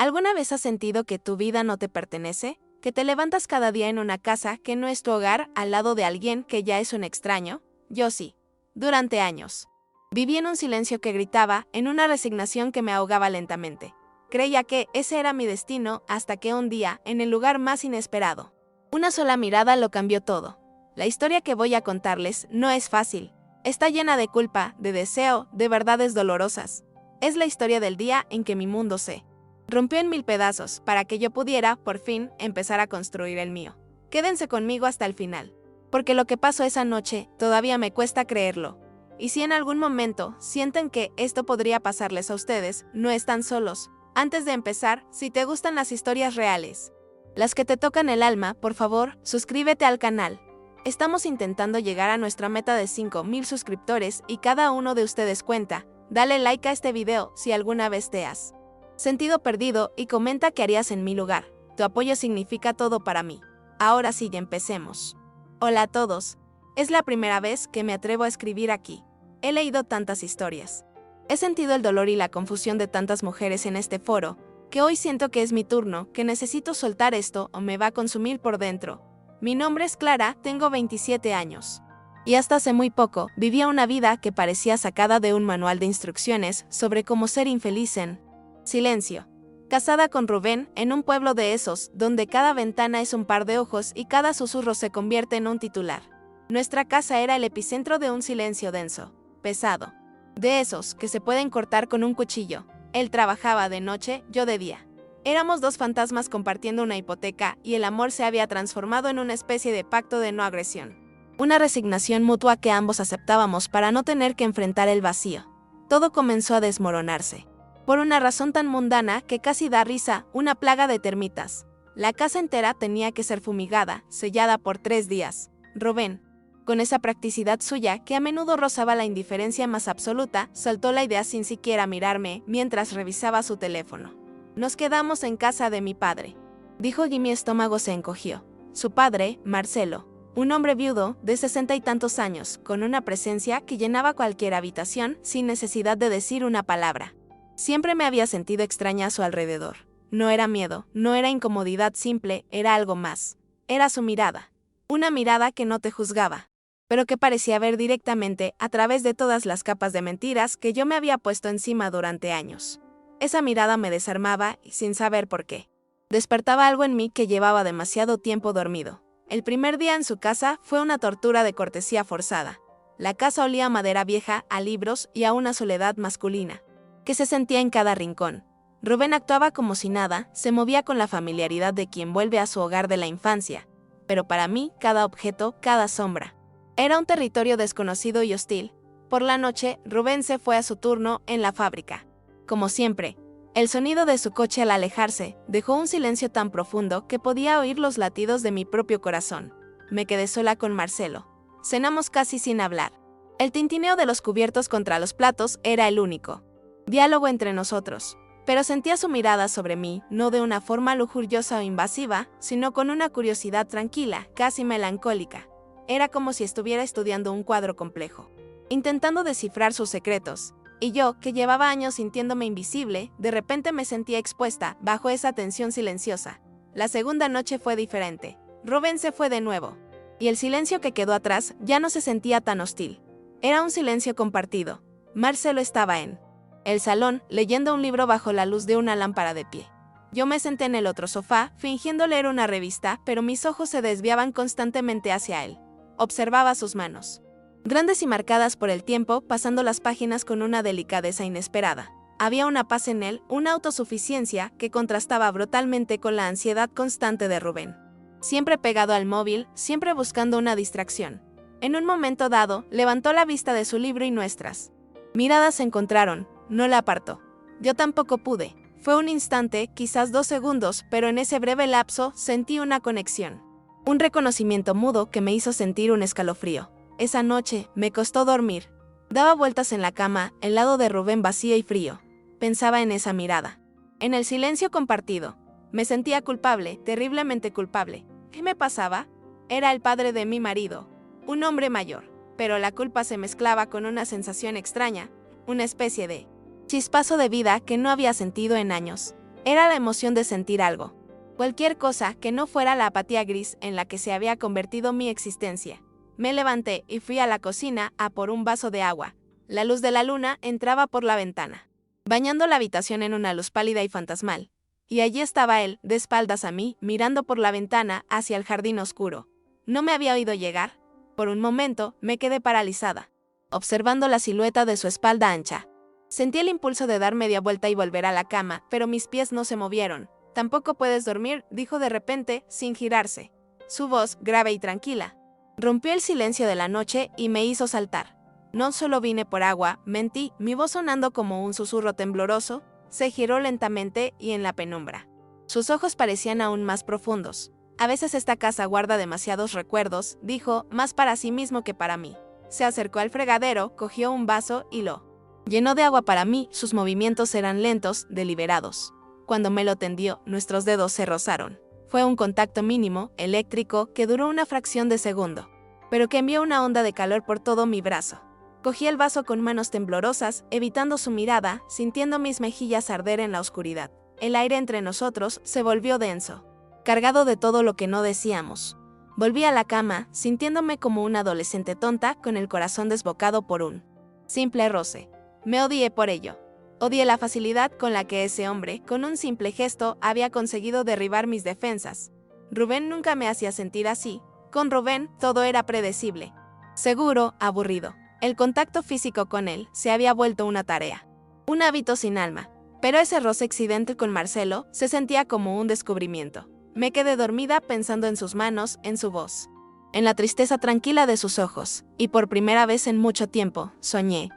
¿Alguna vez has sentido que tu vida no te pertenece? ¿Que te levantas cada día en una casa que no es tu hogar al lado de alguien que ya es un extraño? Yo sí. Durante años. Viví en un silencio que gritaba, en una resignación que me ahogaba lentamente. Creía que ese era mi destino hasta que un día, en el lugar más inesperado, una sola mirada lo cambió todo. La historia que voy a contarles no es fácil. Está llena de culpa, de deseo, de verdades dolorosas. Es la historia del día en que mi mundo se rompió en mil pedazos para que yo pudiera, por fin, empezar a construir el mío. Quédense conmigo hasta el final, porque lo que pasó esa noche todavía me cuesta creerlo. Y si en algún momento sienten que esto podría pasarles a ustedes, no están solos. Antes de empezar, si te gustan las historias reales, las que te tocan el alma, por favor, suscríbete al canal. Estamos intentando llegar a nuestra meta de 5,000 suscriptores y cada uno de ustedes cuenta. Dale like a este video si alguna vez te has sentido perdido y comenta qué harías en mi lugar. Tu apoyo significa todo para mí. Ahora sí, empecemos. Hola a todos. Es la primera vez que me atrevo a escribir aquí. He leído tantas historias. He sentido el dolor y la confusión de tantas mujeres en este foro, que hoy siento que es mi turno, que necesito soltar esto o me va a consumir por dentro. Mi nombre es Clara, tengo 27 años. Y hasta hace muy poco, vivía una vida que parecía sacada de un manual de instrucciones sobre cómo ser infeliz en silencio. Casada con Rubén, en un pueblo de esos, donde cada ventana es un par de ojos y cada susurro se convierte en un titular. Nuestra casa era el epicentro de un silencio denso, pesado. De esos que se pueden cortar con un cuchillo. Él trabajaba de noche, yo de día. Éramos dos fantasmas compartiendo una hipoteca y el amor se había transformado en una especie de pacto de no agresión. Una resignación mutua que ambos aceptábamos para no tener que enfrentar el vacío. Todo comenzó a desmoronarse. Por una razón tan mundana que casi da risa, una plaga de termitas. La casa entera tenía que ser fumigada, sellada por 3 días. Rubén, con esa practicidad suya que a menudo rozaba la indiferencia más absoluta, soltó la idea sin siquiera mirarme mientras revisaba su teléfono. Nos quedamos en casa de mi padre, dijo, y mi estómago se encogió. Su padre, Marcelo, un hombre viudo de 60 y tantos años, con una presencia que llenaba cualquier habitación sin necesidad de decir una palabra. Siempre me había sentido extraña a su alrededor. No era miedo, no era incomodidad simple, era algo más. Era su mirada. Una mirada que no te juzgaba, pero que parecía ver directamente a través de todas las capas de mentiras que yo me había puesto encima durante años. Esa mirada me desarmaba y sin saber por qué. Despertaba algo en mí que llevaba demasiado tiempo dormido. El primer día en su casa fue una tortura de cortesía forzada. La casa olía a madera vieja, a libros y a una soledad masculina que se sentía en cada rincón. Rubén actuaba como si nada, se movía con la familiaridad de quien vuelve a su hogar de la infancia. Pero para mí, cada objeto, cada sombra, era un territorio desconocido y hostil. Por la noche, Rubén se fue a su turno en la fábrica. Como siempre, el sonido de su coche al alejarse dejó un silencio tan profundo que podía oír los latidos de mi propio corazón. Me quedé sola con Marcelo. Cenamos casi sin hablar. El tintineo de los cubiertos contra los platos era el único diálogo entre nosotros. Pero sentía su mirada sobre mí, no de una forma lujuriosa o invasiva, sino con una curiosidad tranquila, casi melancólica. Era como si estuviera estudiando un cuadro complejo, intentando descifrar sus secretos. Y yo, que llevaba años sintiéndome invisible, de repente me sentía expuesta bajo esa tensión silenciosa. La segunda noche fue diferente. Rubén se fue de nuevo. Y el silencio que quedó atrás ya no se sentía tan hostil. Era un silencio compartido. Marcelo estaba en el salón, leyendo un libro bajo la luz de una lámpara de pie. Yo me senté en el otro sofá, fingiendo leer una revista, pero mis ojos se desviaban constantemente hacia él. Observaba sus manos, grandes y marcadas por el tiempo, pasando las páginas con una delicadeza inesperada. Había una paz en él, una autosuficiencia que contrastaba brutalmente con la ansiedad constante de Rubén. Siempre pegado al móvil, siempre buscando una distracción. En un momento dado, levantó la vista de su libro y nuestras miradas se encontraron. No la apartó. Yo tampoco pude. Fue un instante, quizás 2 segundos, pero en ese breve lapso sentí una conexión. Un reconocimiento mudo que me hizo sentir un escalofrío. Esa noche me costó dormir. Daba vueltas en la cama, el lado de Rubén vacío y frío. Pensaba en esa mirada. En el silencio compartido. Me sentía culpable, terriblemente culpable. ¿Qué me pasaba? Era el padre de mi marido. Un hombre mayor. Pero la culpa se mezclaba con una sensación extraña. Una especie de chispazo de vida que no había sentido en años. Era la emoción de sentir algo. Cualquier cosa que no fuera la apatía gris en la que se había convertido mi existencia. Me levanté y fui a la cocina a por un vaso de agua. La luz de la luna entraba por la ventana, bañando la habitación en una luz pálida y fantasmal. Y allí estaba él, de espaldas a mí, mirando por la ventana hacia el jardín oscuro. No me había oído llegar. Por un momento me quedé paralizada, observando la silueta de su espalda ancha. Sentí el impulso de dar media vuelta y volver a la cama, pero mis pies no se movieron. «Tampoco puedes dormir», dijo de repente, sin girarse. Su voz, grave y tranquila, rompió el silencio de la noche y me hizo saltar. No solo vine por agua, mentí, mi voz sonando como un susurro tembloroso. Se giró lentamente y en la penumbra. Sus ojos parecían aún más profundos. «A veces esta casa guarda demasiados recuerdos», dijo, más para sí mismo que para mí. Se acercó al fregadero, cogió un vaso y lo llenó de agua para mí. Sus movimientos eran lentos, deliberados. Cuando me lo tendió, nuestros dedos se rozaron. Fue un contacto mínimo, eléctrico, que duró una fracción de segundo, pero que envió una onda de calor por todo mi brazo. Cogí el vaso con manos temblorosas, evitando su mirada, sintiendo mis mejillas arder en la oscuridad. El aire entre nosotros se volvió denso, cargado de todo lo que no decíamos. Volví a la cama, sintiéndome como una adolescente tonta con el corazón desbocado por un simple roce. Me odié por ello. Odié la facilidad con la que ese hombre, con un simple gesto, había conseguido derribar mis defensas. Rubén nunca me hacía sentir así. Con Rubén todo era predecible, seguro, aburrido. El contacto físico con él se había vuelto una tarea, un hábito sin alma. Pero ese roce accidente con Marcelo se sentía como un descubrimiento. Me quedé dormida pensando en sus manos, en su voz, en la tristeza tranquila de sus ojos, y por primera vez en mucho tiempo, soñé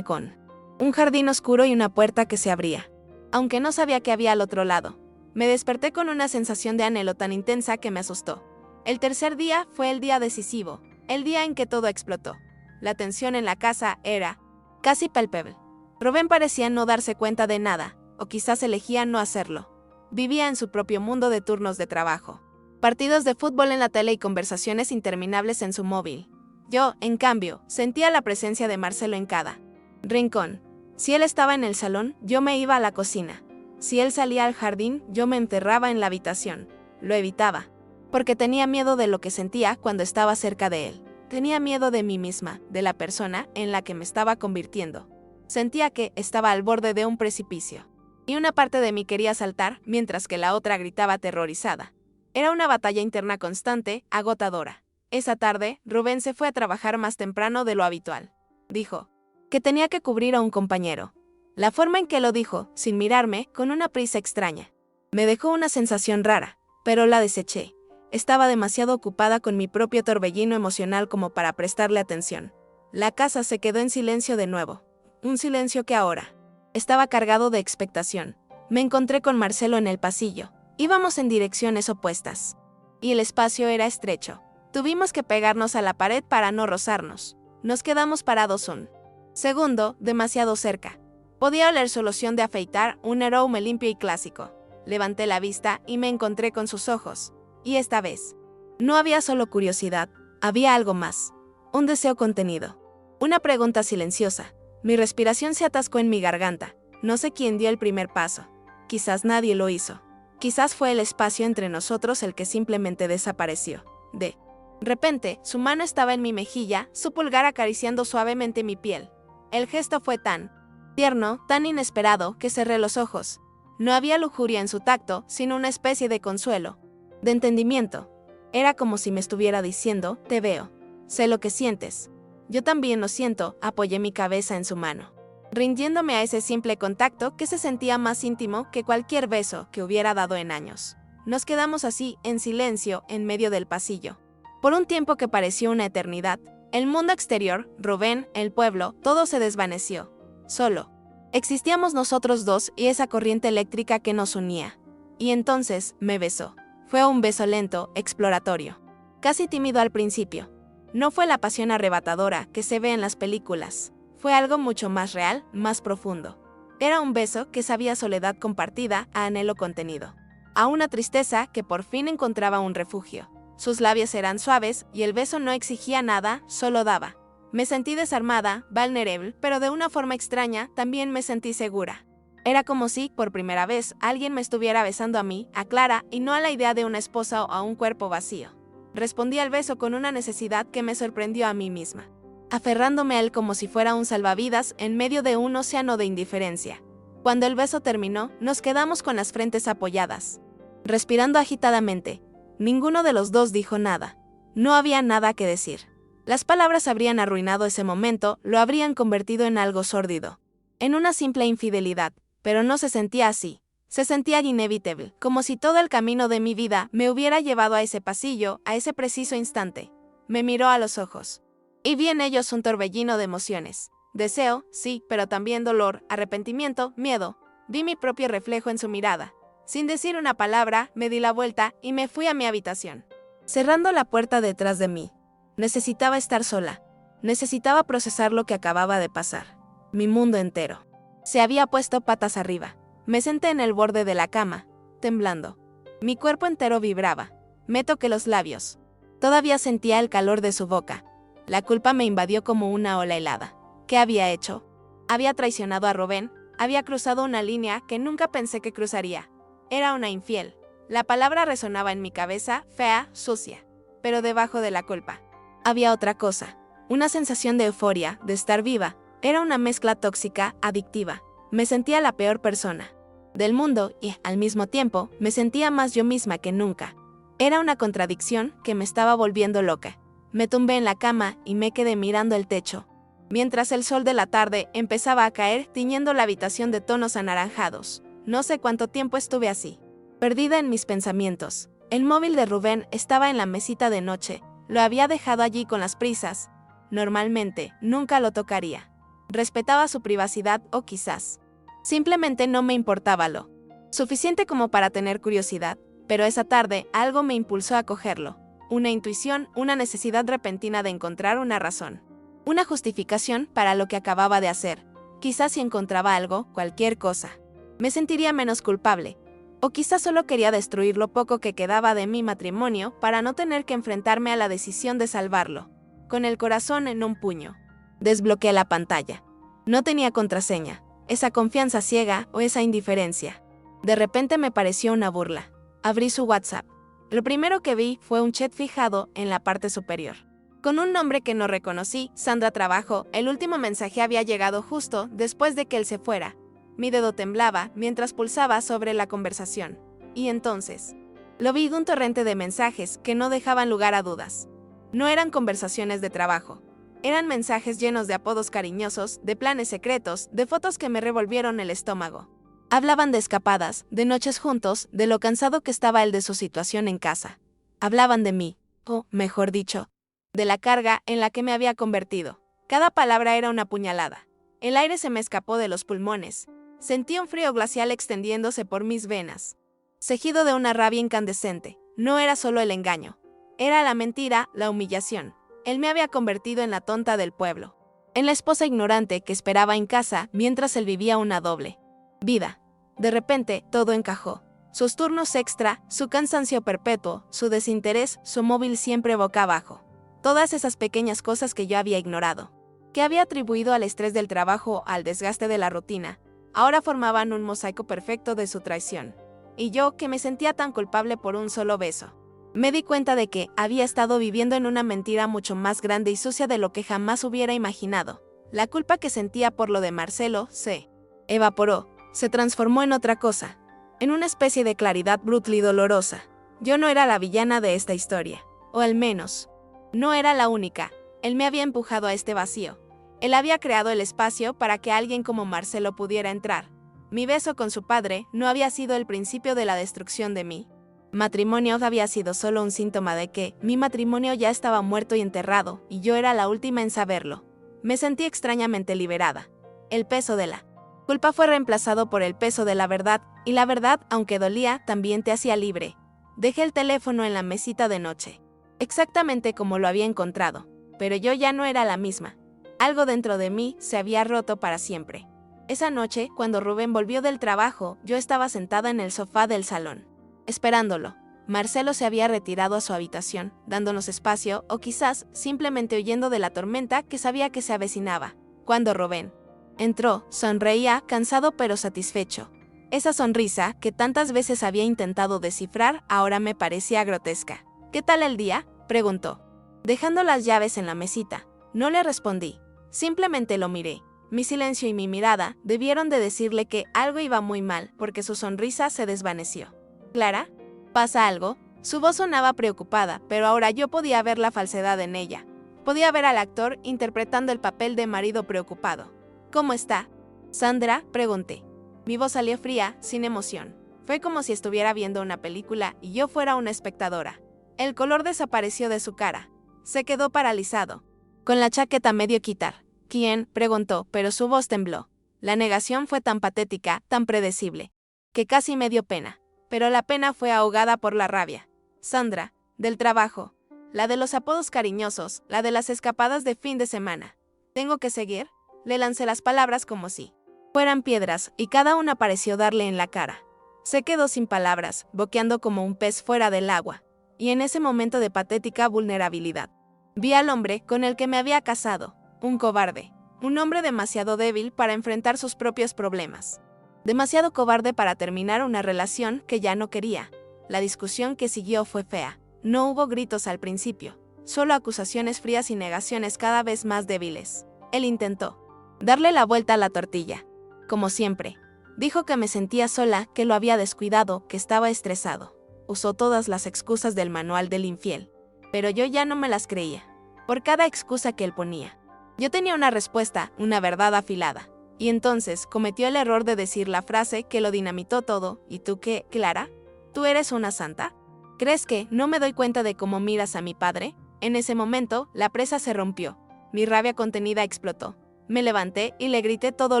con un jardín oscuro y una puerta que se abría, aunque no sabía qué había al otro lado. Me desperté con una sensación de anhelo tan intensa que me asustó. El tercer día fue el día decisivo, el día en que todo explotó. La tensión en la casa era casi palpable. Rubén parecía no darse cuenta de nada, o quizás elegía no hacerlo. Vivía en su propio mundo de turnos de trabajo, partidos de fútbol en la tele y conversaciones interminables en su móvil. Yo, en cambio, sentía la presencia de Marcelo en cada rincón. Si él estaba en el salón, yo me iba a la cocina. Si él salía al jardín, yo me encerraba en la habitación. Lo evitaba, porque tenía miedo de lo que sentía cuando estaba cerca de él. Tenía miedo de mí misma, de la persona en la que me estaba convirtiendo. Sentía que estaba al borde de un precipicio. Y una parte de mí quería saltar, mientras que la otra gritaba aterrorizada. Era una batalla interna constante, agotadora. Esa tarde, Rubén se fue a trabajar más temprano de lo habitual. Dijo que tenía que cubrir a un compañero. La forma en que lo dijo, sin mirarme, con una prisa extraña, me dejó una sensación rara, pero la deseché. Estaba demasiado ocupada con mi propio torbellino emocional como para prestarle atención. La casa se quedó en silencio de nuevo. Un silencio que ahora estaba cargado de expectación. Me encontré con Marcelo en el pasillo. Íbamos en direcciones opuestas. Y el espacio era estrecho. Tuvimos que pegarnos a la pared para no rozarnos. Nos quedamos parados un segundo, demasiado cerca. Podía oler su loción de afeitar, un aroma limpio y clásico. Levanté la vista y me encontré con sus ojos. Y esta vez, no había solo curiosidad, había algo más. Un deseo contenido. Una pregunta silenciosa. Mi respiración se atascó en mi garganta. No sé quién dio el primer paso. Quizás nadie lo hizo. Quizás fue el espacio entre nosotros el que simplemente desapareció. De repente, su mano estaba en mi mejilla, su pulgar acariciando suavemente mi piel. El gesto fue tan tierno, tan inesperado, que cerré los ojos. No había lujuria en su tacto, sino una especie de consuelo, de entendimiento. Era como si me estuviera diciendo, te veo, sé lo que sientes. Yo también lo siento, apoyé mi cabeza en su mano, rindiéndome a ese simple contacto que se sentía más íntimo que cualquier beso que hubiera dado en años. Nos quedamos así, en silencio, en medio del pasillo. Por un tiempo que pareció una eternidad, el mundo exterior, Rubén, el pueblo, todo se desvaneció. Solo existíamos nosotros dos y esa corriente eléctrica que nos unía. Y entonces me besó. Fue un beso lento, exploratorio, casi tímido al principio. No fue la pasión arrebatadora que se ve en las películas. Fue algo mucho más real, más profundo. Era un beso que sabía soledad compartida a anhelo contenido. A una tristeza que por fin encontraba un refugio. Sus labios eran suaves y el beso no exigía nada, solo daba. Me sentí desarmada, vulnerable, pero de una forma extraña también me sentí segura. Era como si, por primera vez, alguien me estuviera besando a mí, a Clara, y no a la idea de una esposa o a un cuerpo vacío. Respondí al beso con una necesidad que me sorprendió a mí misma, aferrándome a él como si fuera un salvavidas en medio de un océano de indiferencia. Cuando el beso terminó, nos quedamos con las frentes apoyadas, respirando agitadamente. Ninguno de los dos dijo nada. No había nada que decir. Las palabras habrían arruinado ese momento, lo habrían convertido en algo sórdido, en una simple infidelidad, pero no se sentía así. Se sentía inevitable, como si todo el camino de mi vida me hubiera llevado a ese pasillo, a ese preciso instante. Me miró a los ojos, y vi en ellos un torbellino de emociones. Deseo, sí, pero también dolor, arrepentimiento, miedo. Vi mi propio reflejo en su mirada. Sin decir una palabra, me di la vuelta y me fui a mi habitación, cerrando la puerta detrás de mí. Necesitaba estar sola. Necesitaba procesar lo que acababa de pasar. Mi mundo entero se había puesto patas arriba. Me senté en el borde de la cama, temblando. Mi cuerpo entero vibraba. Me toqué los labios. Todavía sentía el calor de su boca. La culpa me invadió como una ola helada. ¿Qué había hecho? Había traicionado a Rubén. Había cruzado una línea que nunca pensé que cruzaría. Era una infiel. La palabra resonaba en mi cabeza, fea, sucia. Pero debajo de la culpa había otra cosa. Una sensación de euforia, de estar viva. Era una mezcla tóxica, adictiva. Me sentía la peor persona del mundo y, al mismo tiempo, me sentía más yo misma que nunca. Era una contradicción que me estaba volviendo loca. Me tumbé en la cama y me quedé mirando el techo, mientras el sol de la tarde empezaba a caer tiñendo la habitación de tonos anaranjados. No sé cuánto tiempo estuve así, perdida en mis pensamientos. El móvil de Rubén estaba en la mesita de noche. Lo había dejado allí con las prisas. Normalmente, nunca lo tocaría. Respetaba su privacidad o quizás simplemente no me importaba lo suficiente como para tener curiosidad, pero esa tarde algo me impulsó a cogerlo. Una intuición, una necesidad repentina de encontrar una razón, una justificación para lo que acababa de hacer. Quizás si encontraba algo, cualquier cosa, me sentiría menos culpable. O quizás solo quería destruir lo poco que quedaba de mi matrimonio para no tener que enfrentarme a la decisión de salvarlo. Con el corazón en un puño, desbloqueé la pantalla. No tenía contraseña. Esa confianza ciega o esa indiferencia. De repente me pareció una burla. Abrí su WhatsApp. Lo primero que vi fue un chat fijado en la parte superior, con un nombre que no reconocí, Sandra Trabajo. El último mensaje había llegado justo después de que él se fuera. Mi dedo temblaba mientras pulsaba sobre la conversación. Y entonces, lo vi un torrente de mensajes que no dejaban lugar a dudas. No eran conversaciones de trabajo. Eran mensajes llenos de apodos cariñosos, de planes secretos, de fotos que me revolvieron el estómago. Hablaban de escapadas, de noches juntos, de lo cansado que estaba él de su situación en casa. Hablaban de mí, o, mejor dicho, de la carga en la que me había convertido. Cada palabra era una puñalada. El aire se me escapó de los pulmones. Sentí un frío glacial extendiéndose por mis venas, seguido de una rabia incandescente. No era solo el engaño. Era la mentira, la humillación. Él me había convertido en la tonta del pueblo, en la esposa ignorante que esperaba en casa mientras él vivía una doble vida. De repente, todo encajó. Sus turnos extra, su cansancio perpetuo, su desinterés, su móvil siempre boca abajo. Todas esas pequeñas cosas que yo había ignorado, que había atribuido al estrés del trabajo o al desgaste de la rutina, ahora formaban un mosaico perfecto de su traición. Y yo, que me sentía tan culpable por un solo beso, me di cuenta de que había estado viviendo en una mentira mucho más grande y sucia de lo que jamás hubiera imaginado. La culpa que sentía por lo de Marcelo se evaporó, se transformó en otra cosa, en una especie de claridad brutal y dolorosa. Yo no era la villana de esta historia, o al menos, no era la única. Él me había empujado a este vacío. Él había creado el espacio para que alguien como Marcelo pudiera entrar. Mi beso con su padre no había sido el principio de la destrucción de mí. Matrimonio había sido solo un síntoma de que mi matrimonio ya estaba muerto y enterrado, y yo era la última en saberlo. Me sentí extrañamente liberada. El peso de la culpa fue reemplazado por el peso de la verdad, y la verdad, aunque dolía, también te hacía libre. Dejé el teléfono en la mesita de noche, exactamente como lo había encontrado, pero yo ya no era la misma. Algo dentro de mí se había roto para siempre. Esa noche, cuando Rubén volvió del trabajo, yo estaba sentada en el sofá del salón, esperándolo. Marcelo se había retirado a su habitación, dándonos espacio, o quizás simplemente huyendo de la tormenta que sabía que se avecinaba. Cuando Rubén Entró, sonreía, cansado pero satisfecho. Esa sonrisa, que tantas veces había intentado descifrar, ahora me parecía grotesca. ¿Qué tal el día?, preguntó, dejando las llaves en la mesita. No le respondí. Simplemente lo miré. Mi silencio y mi mirada debieron de decirle que algo iba muy mal, porque su sonrisa se desvaneció. ¿Clara? ¿Pasa algo? Su voz sonaba preocupada, pero ahora yo podía ver la falsedad en ella. Podía ver al actor interpretando el papel de marido preocupado. ¿Cómo está, Sandra?, pregunté. Mi voz salió fría, sin emoción. Fue como si estuviera viendo una película y yo fuera una espectadora. El color desapareció de su cara. Se quedó paralizado, con la chaqueta medio quitar. ¿Quién?, preguntó, pero su voz tembló. La negación fue tan patética, tan predecible, que casi me dio pena. Pero la pena fue ahogada por la rabia. Sandra, del trabajo, la de los apodos cariñosos, la de las escapadas de fin de semana. ¿Tengo que seguir? Le lancé las palabras como si fueran piedras, y cada una pareció darle en la cara. Se quedó sin palabras, boqueando como un pez fuera del agua. Y en ese momento de patética vulnerabilidad, vi al hombre con el que me había casado, un cobarde, un hombre demasiado débil para enfrentar sus propios problemas. Demasiado cobarde para terminar una relación que ya no quería. La discusión que siguió fue fea. No hubo gritos al principio, solo acusaciones frías y negaciones cada vez más débiles. Él intentó darle la vuelta a la tortilla. Como siempre, dijo que me sentía sola, que lo había descuidado, que estaba estresado. Usó todas las excusas del manual del infiel, pero yo ya no me las creía. Por cada excusa que él ponía, yo tenía una respuesta, una verdad afilada. Y entonces cometió el error de decir la frase que lo dinamitó todo. ¿Y tú qué, Clara? ¿Tú eres una santa? ¿Crees que no me doy cuenta de cómo miras a mi padre? En ese momento, la presa se rompió. Mi rabia contenida explotó. Me levanté y le grité todo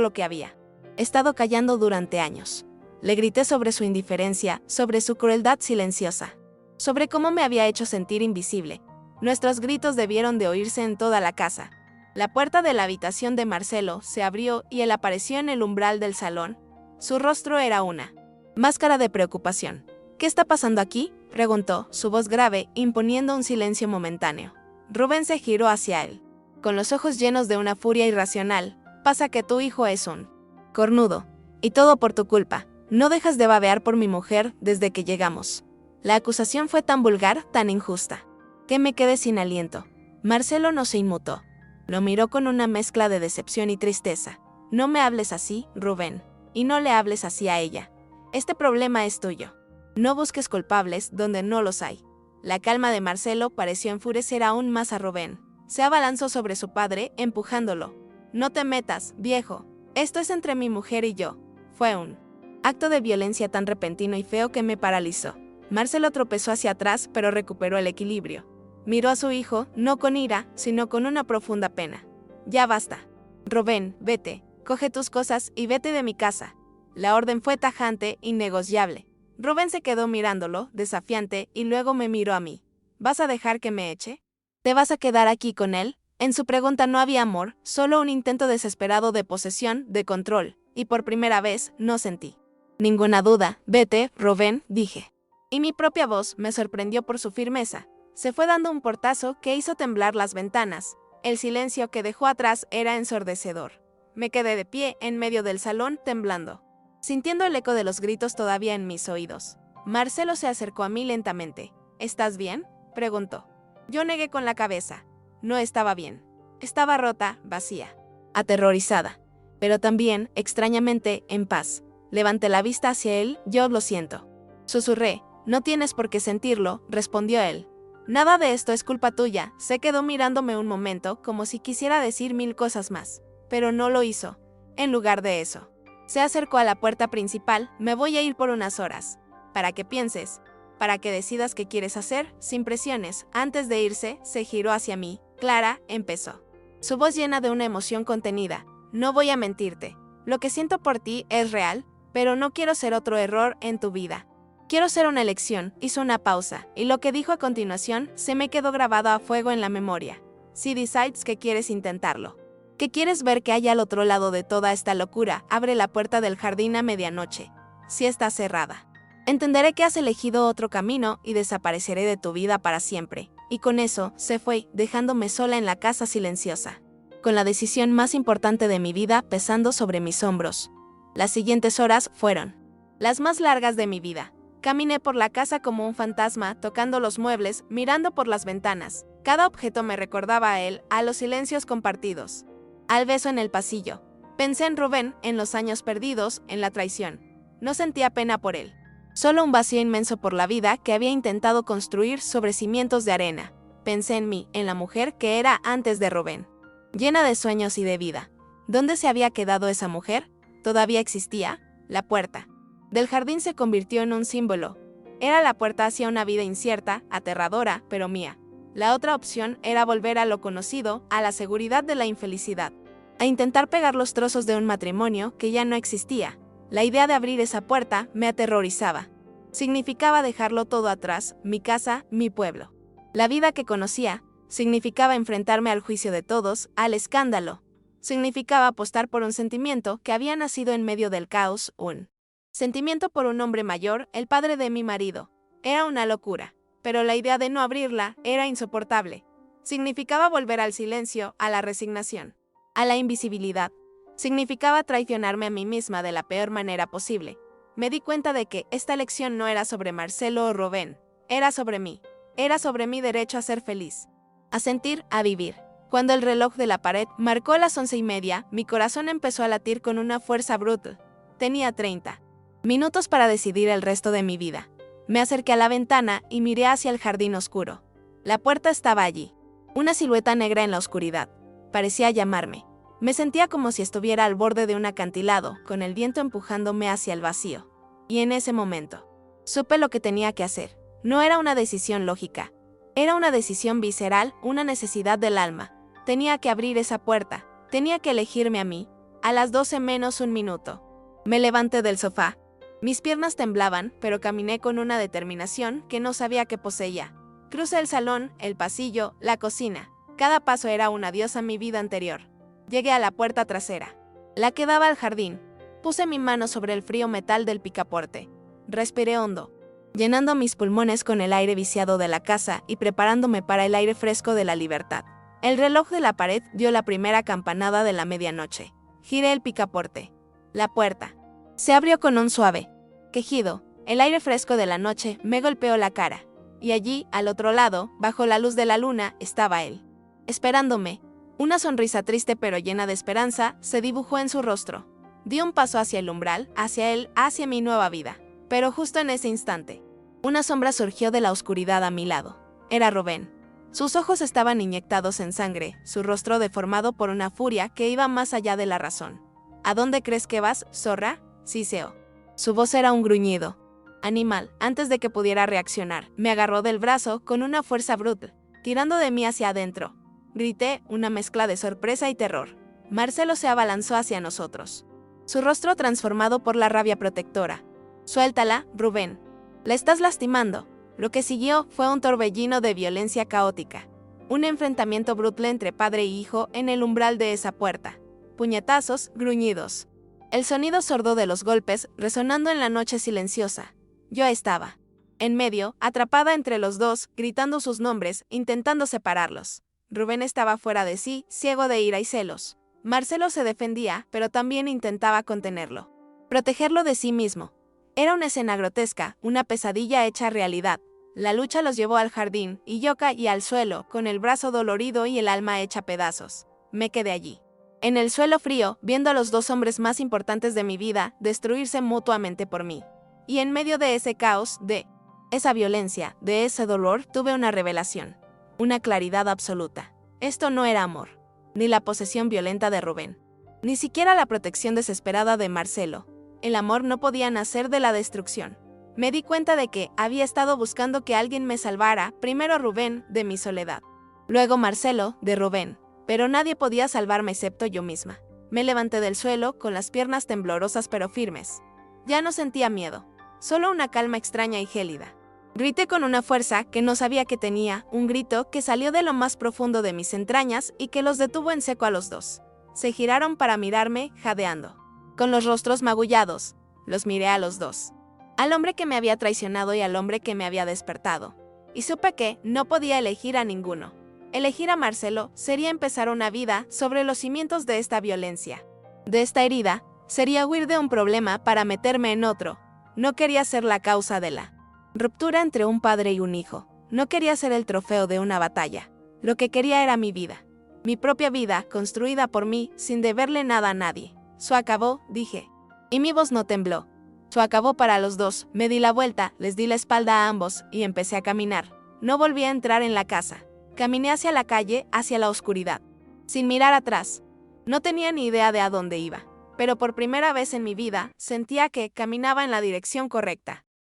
lo que había estado callando durante años. Le grité sobre su indiferencia, sobre su crueldad silenciosa, sobre cómo me había hecho sentir invisible. Nuestros gritos debieron de oírse en toda la casa. La puerta de la habitación de Marcelo se abrió y él apareció en el umbral del salón. Su rostro era una máscara de preocupación. ¿Qué está pasando aquí?, preguntó, su voz grave, imponiendo un silencio momentáneo. Rubén se giró hacia él, con los ojos llenos de una furia irracional. Pasa que tu hijo es un cornudo, y todo por tu culpa. No dejas de babear por mi mujer desde que llegamos. La acusación fue tan vulgar, tan injusta, que me quedé sin aliento. Marcelo no se inmutó. Lo miró con una mezcla de decepción y tristeza. No me hables así, Rubén, y no le hables así a ella. Este problema es tuyo. No busques culpables donde no los hay. La calma de Marcelo pareció enfurecer aún más a Rubén. Se abalanzó sobre su padre, empujándolo. No te metas, viejo. Esto es entre mi mujer y yo. Fue un acto de violencia tan repentino y feo que me paralizó. Marcelo tropezó hacia atrás, pero recuperó el equilibrio. Miró a su hijo, no con ira, sino con una profunda pena. Ya basta. Rubén, vete, coge tus cosas y vete de mi casa. La orden fue tajante, innegociable. Rubén se quedó mirándolo, desafiante, y luego me miró a mí. ¿Vas a dejar que me eche? ¿Te vas a quedar aquí con él? En su pregunta no había amor, solo un intento desesperado de posesión, de control, y por primera vez no sentí ninguna duda. Vete, Rubén, dije. Y mi propia voz me sorprendió por su firmeza. Se fue dando un portazo que hizo temblar las ventanas. El silencio que dejó atrás era ensordecedor. Me quedé de pie en medio del salón, temblando, sintiendo el eco de los gritos todavía en mis oídos. Marcelo se acercó a mí lentamente. ¿Estás bien?, preguntó. Yo negué con la cabeza. No estaba bien. Estaba rota, vacía, aterrorizada, pero también, extrañamente, en paz. Levanté la vista hacia él. Yo lo siento. Susurré. No tienes por qué sentirlo, respondió él. Nada de esto es culpa tuya. Se quedó mirándome un momento, como si quisiera decir 1000 cosas más, pero no lo hizo. En lugar de eso, se acercó a la puerta principal. Me voy a ir por unas horas. Para que pienses, para que decidas qué quieres hacer, sin presiones. Antes de irse, se giró hacia mí. Clara, empezó, su voz llena de una emoción contenida. No voy a mentirte. Lo que siento por ti es real, pero no quiero ser otro error en tu vida. Quiero ser una elección. Hizo una pausa, y lo que dijo a continuación se me quedó grabado a fuego en la memoria. Si decides que quieres intentarlo, que quieres ver qué hay al otro lado de toda esta locura, abre la puerta del jardín a medianoche. Si está cerrada, entenderé que has elegido otro camino y desapareceré de tu vida para siempre. Y con eso, se fue, dejándome sola en la casa silenciosa, con la decisión más importante de mi vida pesando sobre mis hombros. Las siguientes horas fueron las más largas de mi vida. Caminé por la casa como un fantasma, tocando los muebles, mirando por las ventanas. Cada objeto me recordaba a él, a los silencios compartidos, al beso en el pasillo. Pensé en Rubén, en los años perdidos, en la traición. No sentía pena por él. Solo un vacío inmenso por la vida que había intentado construir sobre cimientos de arena. Pensé en mí, en la mujer que era antes de Rubén, llena de sueños y de vida. ¿Dónde se había quedado esa mujer? ¿Todavía existía? La puerta del jardín se convirtió en un símbolo. Era la puerta hacia una vida incierta, aterradora, pero mía. La otra opción era volver a lo conocido, a la seguridad de la infelicidad, a intentar pegar los trozos de un matrimonio que ya no existía. La idea de abrir esa puerta me aterrorizaba. Significaba dejarlo todo atrás, mi casa, mi pueblo. La vida que conocía, significaba enfrentarme al juicio de todos, al escándalo. Significaba apostar por un sentimiento que había nacido en medio del caos, un sentimiento por un hombre mayor, el padre de mi marido. Era una locura, pero la idea de no abrirla era insoportable. Significaba volver al silencio, a la resignación, a la invisibilidad. Significaba traicionarme a mí misma de la peor manera posible. Me di cuenta de que esta elección no era sobre Marcelo o Rubén, era sobre mí. Era sobre mi derecho a ser feliz, a sentir, a vivir. Cuando el reloj de la pared marcó las 11:30, mi corazón empezó a latir con una fuerza brutal. Tenía 30 minutos para decidir el resto de mi vida. Me acerqué a la ventana y miré hacia el jardín oscuro. La puerta estaba allí, una silueta negra en la oscuridad. Parecía llamarme. Me sentía como si estuviera al borde de un acantilado, con el viento empujándome hacia el vacío. Y en ese momento, supe lo que tenía que hacer. No era una decisión lógica. Era una decisión visceral, una necesidad del alma. Tenía que abrir esa puerta. Tenía que elegirme a mí. A las 12 menos un minuto. Me levanté del sofá. Mis piernas temblaban, pero caminé con una determinación que no sabía que poseía. Crucé el salón, el pasillo, la cocina. Cada paso era un adiós a mi vida anterior. Llegué a la puerta trasera, la que daba al jardín. Puse mi mano sobre el frío metal del picaporte. Respiré hondo, llenando mis pulmones con el aire viciado de la casa y preparándome para el aire fresco de la libertad. El reloj de la pared dio la primera campanada de la medianoche. Giré el picaporte. La puerta se abrió con un suave quejido. El aire fresco de la noche me golpeó la cara. Y allí, al otro lado, bajo la luz de la luna, estaba él, esperándome. Una sonrisa triste pero llena de esperanza se dibujó en su rostro. Di un paso hacia el umbral, hacia él, hacia mi nueva vida. Pero justo en ese instante, una sombra surgió de la oscuridad a mi lado. Era Rubén. Sus ojos estaban inyectados en sangre, su rostro deformado por una furia que iba más allá de la razón. ¿A dónde crees que vas, zorra? Siseó. Su voz era un gruñido. Animal, antes de que pudiera reaccionar, me agarró del brazo con una fuerza brutal, tirando de mí hacia adentro. Grité, una mezcla de sorpresa y terror. Marcelo se abalanzó hacia nosotros, su rostro transformado por la rabia protectora. Suéltala, Rubén. La estás lastimando. Lo que siguió fue un torbellino de violencia caótica. Un enfrentamiento brutal entre padre y hijo en el umbral de esa puerta. Puñetazos, gruñidos. El sonido sordo de los golpes resonando en la noche silenciosa. Yo estaba en medio, atrapada entre los dos, gritando sus nombres, intentando separarlos. Rubén estaba fuera de sí, ciego de ira y celos. Marcelo se defendía, pero también intentaba contenerlo, protegerlo de sí mismo. Era una escena grotesca, una pesadilla hecha realidad. La lucha los llevó al jardín, y yo caí al suelo, con el brazo dolorido y el alma hecha pedazos. Me quedé allí, en el suelo frío, viendo a los dos hombres más importantes de mi vida destruirse mutuamente por mí. Y en medio de ese caos, de esa violencia, de ese dolor, tuve una revelación. Una claridad absoluta. Esto no era amor, ni la posesión violenta de Rubén, ni siquiera la protección desesperada de Marcelo. El amor no podía nacer de la destrucción. Me di cuenta de que había estado buscando que alguien me salvara, primero Rubén, de mi soledad. Luego Marcelo, de Rubén. Pero nadie podía salvarme excepto yo misma. Me levanté del suelo, con las piernas temblorosas pero firmes. Ya no sentía miedo, solo una calma extraña y gélida. Grité con una fuerza que no sabía que tenía, un grito que salió de lo más profundo de mis entrañas y que los detuvo en seco a los dos. Se giraron para mirarme, jadeando. Con los rostros magullados, los miré a los dos. Al hombre que me había traicionado y al hombre que me había despertado. Y supe que no podía elegir a ninguno. Elegir a Marcelo sería empezar una vida sobre los cimientos de esta violencia. De esta herida, sería huir de un problema para meterme en otro. No quería ser la causa de la ruptura entre un padre y un hijo. No quería ser el trofeo de una batalla. Lo que quería era mi vida. Mi propia vida, construida por mí, sin deberle nada a nadie. «So acabó», dije. Y mi voz no tembló. «So acabó para los dos». Me di la vuelta, les di la espalda a ambos y empecé a caminar. No volví a entrar en la casa. Caminé hacia la calle, hacia la oscuridad. Sin mirar atrás. No tenía ni idea de a dónde iba. Pero por primera vez en mi vida, sentía que caminaba en la dirección correcta.